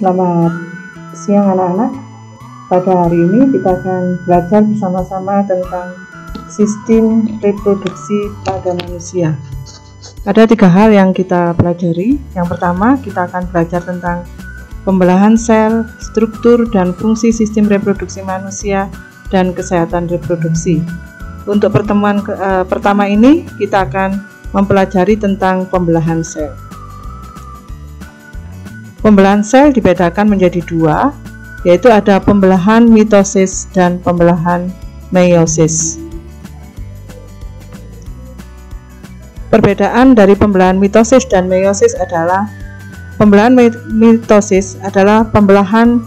Selamat siang anak-anak. Pada hari ini kita akan belajar bersama-sama tentang sistem reproduksi pada manusia. Ada 3 hal yang kita pelajari. Yang pertama, kita akan belajar tentang pembelahan sel, struktur dan fungsi sistem reproduksi manusia, dan kesehatan reproduksi. Untuk pertemuan pertama ini, kita akan mempelajari tentang pembelahan sel. Pembelahan sel dibedakan menjadi 2, yaitu ada pembelahan mitosis dan pembelahan meiosis. Perbedaan dari pembelahan mitosis dan meiosis adalah pembelahan mitosis adalah pembelahan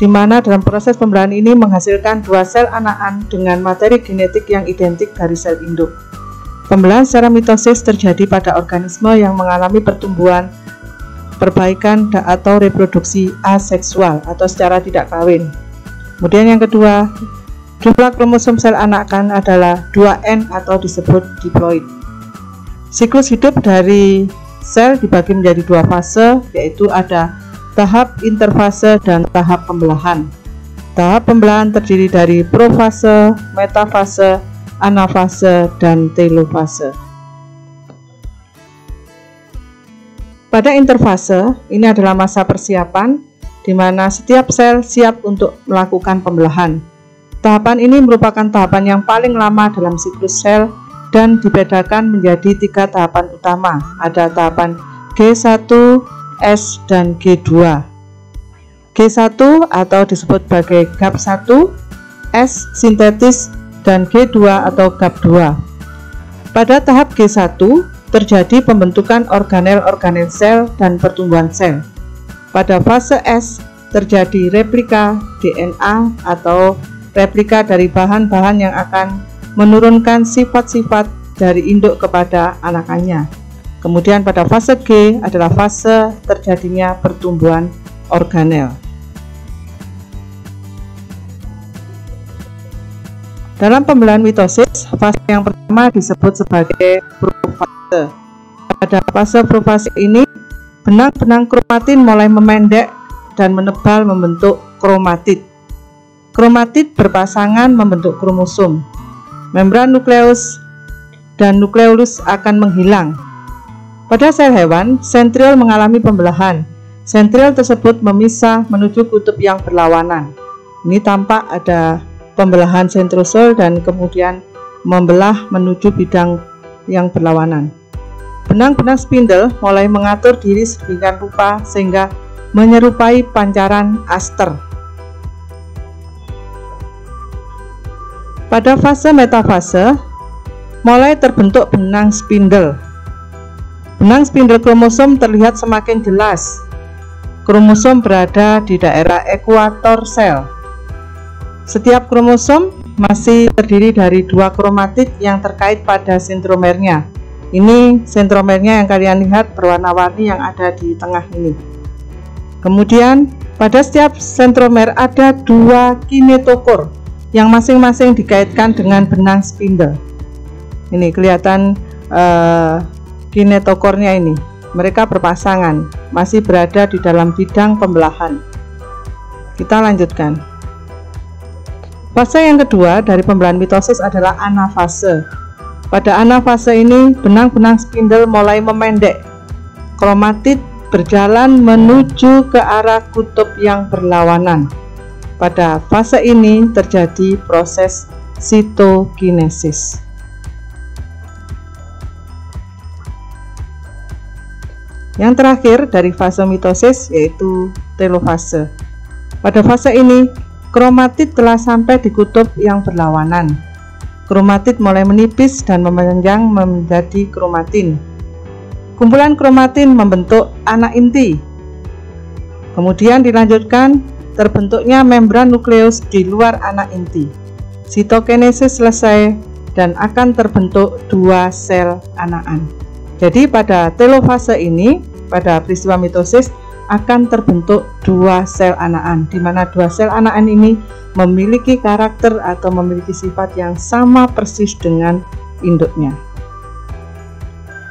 di mana dalam proses pembelahan ini menghasilkan 2 sel anakan dengan materi genetik yang identik dari sel induk. Pembelahan secara mitosis terjadi pada organisme yang mengalami pertumbuhan, perbaikan atau reproduksi aseksual atau secara tidak kawin. Kemudian yang kedua, jumlah kromosom sel anakan adalah 2N atau disebut diploid. Siklus hidup dari sel dibagi menjadi 2 fase, yaitu ada tahap interfase dan tahap pembelahan. Tahap pembelahan terdiri dari profase, metafase, anafase, dan telofase. Pada interfase, ini adalah masa persiapan di mana setiap sel siap untuk melakukan pembelahan. Tahapan ini merupakan tahapan yang paling lama dalam siklus sel dan dibedakan menjadi 3 tahapan utama. Ada tahapan G1, S, dan G2. G1 atau disebut sebagai GAP1, S sintetis, dan G2 atau GAP2. Pada tahap G1, terjadi pembentukan organel-organel sel dan pertumbuhan sel. Pada fase S, terjadi replika DNA atau replika dari bahan-bahan yang akan menurunkan sifat-sifat dari induk kepada anakannya. Kemudian pada fase G adalah fase terjadinya pertumbuhan organel. Dalam pembelahan mitosis, fase yang pertama disebut sebagai profase. Pada fase profase ini, benang-benang kromatin mulai memendek dan menebal membentuk kromatid. Kromatid berpasangan membentuk kromosom. Membran nukleus dan nukleolus akan menghilang. Pada sel hewan, sentriol mengalami pembelahan. Sentriol tersebut memisah menuju kutub yang berlawanan. Ini tampak ada pembelahan sentrosol dan kemudian membelah menuju bidang yang berlawanan. Benang-benang spindle mulai mengatur diri sedemikian rupa sehingga menyerupai pancaran aster. Pada fase metafase, mulai terbentuk benang spindle. Benang spindle kromosom terlihat semakin jelas. Kromosom berada di daerah ekuator sel. Setiap kromosom masih terdiri dari 2 kromatid yang terkait pada sentromernya. Ini sentromernya yang kalian lihat berwarna-warni yang ada di tengah ini. Kemudian pada setiap sentromer ada 2 kinetokor yang masing-masing dikaitkan dengan benang spindle. Ini kelihatan kinetokornya ini. Mereka berpasangan, masih berada di dalam bidang pembelahan. Kita lanjutkan. Fase yang kedua dari pembelahan mitosis adalah anafase. Pada anafase ini, benang-benang spindle mulai memendek. Kromatid berjalan menuju ke arah kutub yang berlawanan. Pada fase ini terjadi proses sitokinesis. Yang terakhir dari fase mitosis yaitu telofase. Pada fase ini, kromatid telah sampai di kutub yang berlawanan. Kromatid mulai menipis dan memanjang menjadi kromatin. Kumpulan kromatin membentuk anak inti. Kemudian dilanjutkan terbentuknya membran nukleus di luar anak inti. Sitokinesis selesai dan akan terbentuk 2 sel anakan. Jadi pada telofase ini, pada peristiwa mitosis akan terbentuk 2 sel anakan, di mana 2 sel anakan ini memiliki karakter atau memiliki sifat yang sama persis dengan induknya.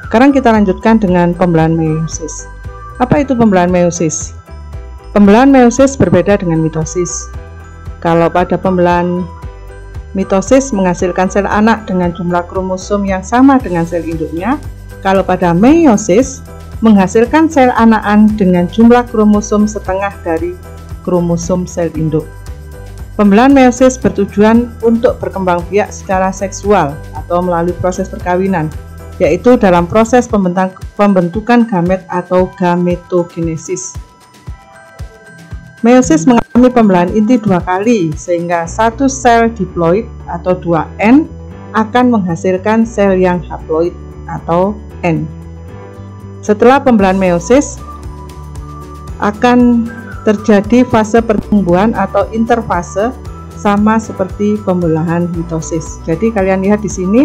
Sekarang kita lanjutkan dengan pembelahan meiosis. Apa itu pembelahan meiosis? Pembelahan meiosis berbeda dengan mitosis. Kalau pada pembelahan mitosis menghasilkan sel anak dengan jumlah kromosom yang sama dengan sel induknya, kalau pada meiosis menghasilkan sel anakan dengan jumlah kromosom setengah dari kromosom sel induk. Pembelahan meiosis bertujuan untuk berkembang biak secara seksual atau melalui proses perkawinan, yaitu dalam proses pembentukan gamet atau gametogenesis. Meiosis mengalami pembelahan inti 2 kali, sehingga satu sel diploid atau 2N akan menghasilkan sel yang haploid atau N. Setelah pembelahan meiosis akan terjadi fase pertumbuhan atau interfase sama seperti pembelahan mitosis. Jadi kalian lihat di sini,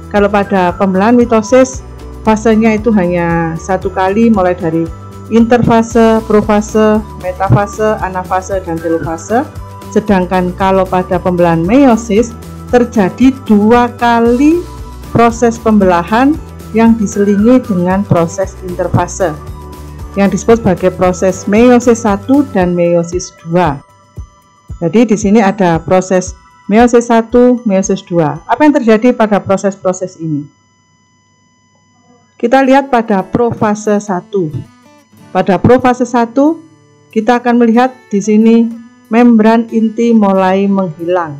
kalau pada pembelahan mitosis fasenya itu hanya 1 kali, mulai dari interfase, profase, metafase, anafase, dan telofase. Sedangkan kalau pada pembelahan meiosis terjadi 2 kali proses pembelahan yang diselingi dengan proses interfase, yang disebut sebagai proses meiosis 1 dan meiosis 2. Jadi di sini ada proses meiosis 1, meiosis 2. Apa yang terjadi pada proses-proses ini? Kita lihat pada profase 1. Pada profase 1 kita akan melihat di sini membran inti mulai menghilang.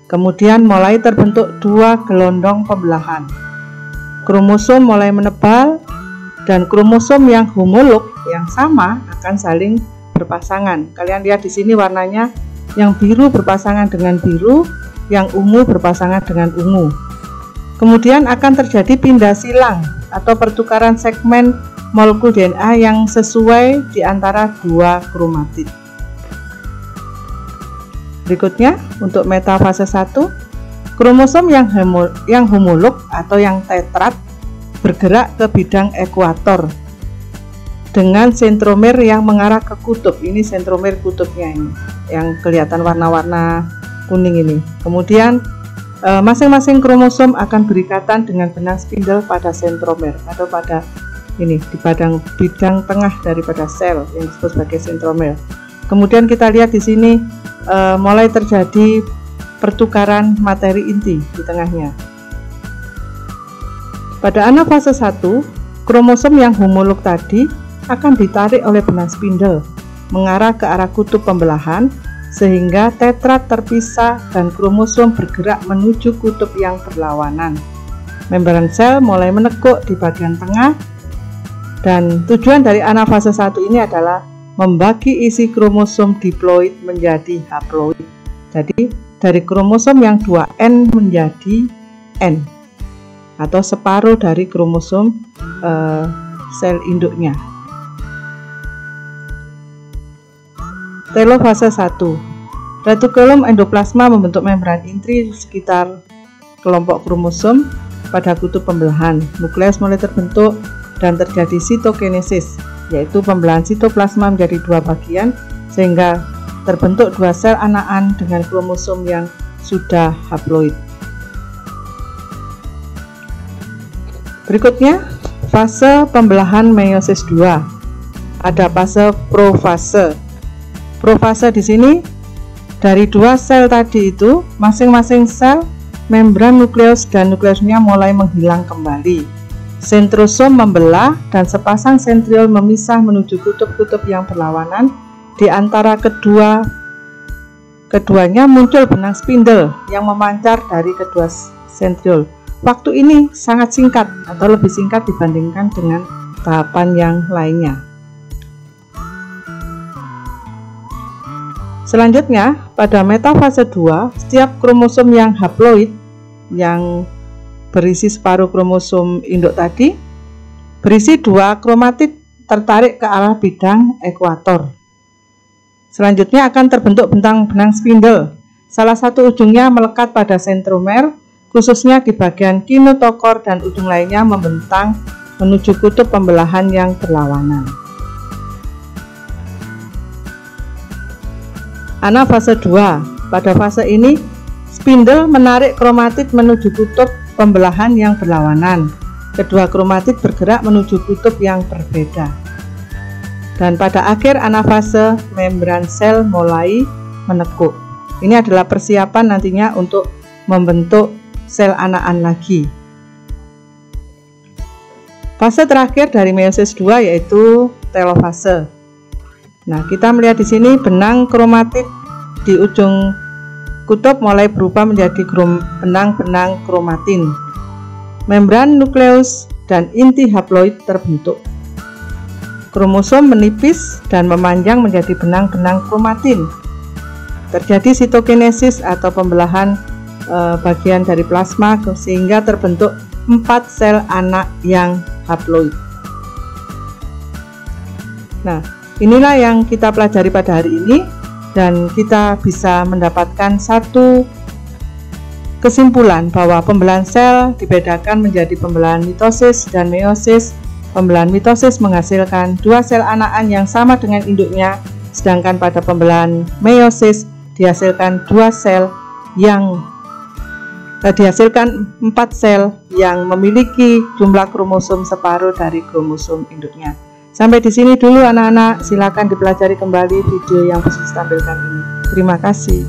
Kemudian mulai terbentuk 2 gelondong pembelahan. Kromosom mulai menebal, dan kromosom yang homolog yang sama akan saling berpasangan. Kalian lihat di sini warnanya, yang biru berpasangan dengan biru, yang ungu berpasangan dengan ungu. Kemudian akan terjadi pindah silang atau pertukaran segmen molekul DNA yang sesuai di antara 2 kromatid. Berikutnya untuk metafase 1, kromosom yang homolog atau yang tetrat bergerak ke bidang ekuator dengan sentromer yang mengarah ke kutub. Ini sentromer kutubnya ini, yang kelihatan warna-warna kuning ini. Kemudian masing-masing kromosom akan berikatan dengan benang spindle pada sentromer atau pada ini di bidang tengah daripada sel yang disebut sebagai sentromer. Kemudian kita lihat di sini mulai terjadi pertukaran materi inti di tengahnya. Pada anafase 1, kromosom yang homolog tadi akan ditarik oleh benang spindle mengarah ke arah kutub pembelahan, sehingga tetrat terpisah dan kromosom bergerak menuju kutub yang berlawanan. Membran sel mulai menekuk di bagian tengah, dan tujuan dari anafase 1 ini adalah membagi isi kromosom diploid menjadi haploid. Jadi dari kromosom yang 2N menjadi N, atau separuh dari kromosom sel induknya. Telofase 1. Retikulum endoplasma membentuk membran inti sekitar kelompok kromosom pada kutub pembelahan. Nukleus mulai terbentuk dan terjadi sitokinesis, yaitu pembelahan sitoplasma menjadi 2 bagian sehingga terbentuk 2 sel anakan dengan kromosom yang sudah haploid. Berikutnya, fase pembelahan meiosis 2. Ada fase profase. Profase di sini dari 2 sel tadi itu, masing-masing sel, membran nukleus dan nukleusnya mulai menghilang kembali. Sentrosom membelah dan sepasang sentriol memisah menuju kutub-kutub yang berlawanan. Di antara keduanya muncul benang spindle yang memancar dari kedua sentriol. Waktu ini sangat singkat atau lebih singkat dibandingkan dengan tahapan yang lainnya. Selanjutnya, pada metafase 2, setiap kromosom yang haploid yang berisi separuh kromosom induk tadi berisi 2 kromatid tertarik ke arah bidang ekuator. Selanjutnya akan terbentuk benang spindle. Salah satu ujungnya melekat pada sentromer, khususnya di bagian kinetokor, dan ujung lainnya membentang menuju kutub pembelahan yang berlawanan. Anafase 2. Pada fase ini, spindle menarik kromatid menuju kutub pembelahan yang berlawanan. Kedua kromatid bergerak menuju kutub yang berbeda. Dan pada akhir anafase, membran sel mulai menekuk. Ini adalah persiapan nantinya untuk membentuk sel anakan lagi. Fase terakhir dari meiosis 2 yaitu telofase. Nah, kita melihat di sini benang kromatit di ujung kutub mulai berubah menjadi benang-benang kromatin. Membran nukleus dan inti haploid terbentuk. Kromosom menipis dan memanjang menjadi benang-benang kromatin. Terjadi sitokinesis atau pembelahan bagian dari plasma sehingga terbentuk 4 sel anak yang haploid. Nah, inilah yang kita pelajari pada hari ini, dan kita bisa mendapatkan satu kesimpulan bahwa pembelahan sel dibedakan menjadi pembelahan mitosis dan meiosis. Pembelahan mitosis menghasilkan 2 sel anakan yang sama dengan induknya, sedangkan pada pembelahan meiosis dihasilkan 4 sel yang memiliki jumlah kromosom separuh dari kromosom induknya. Sampai di sini dulu anak-anak, silakan dipelajari kembali video yang Posisi tampilkan ini. Terima kasih.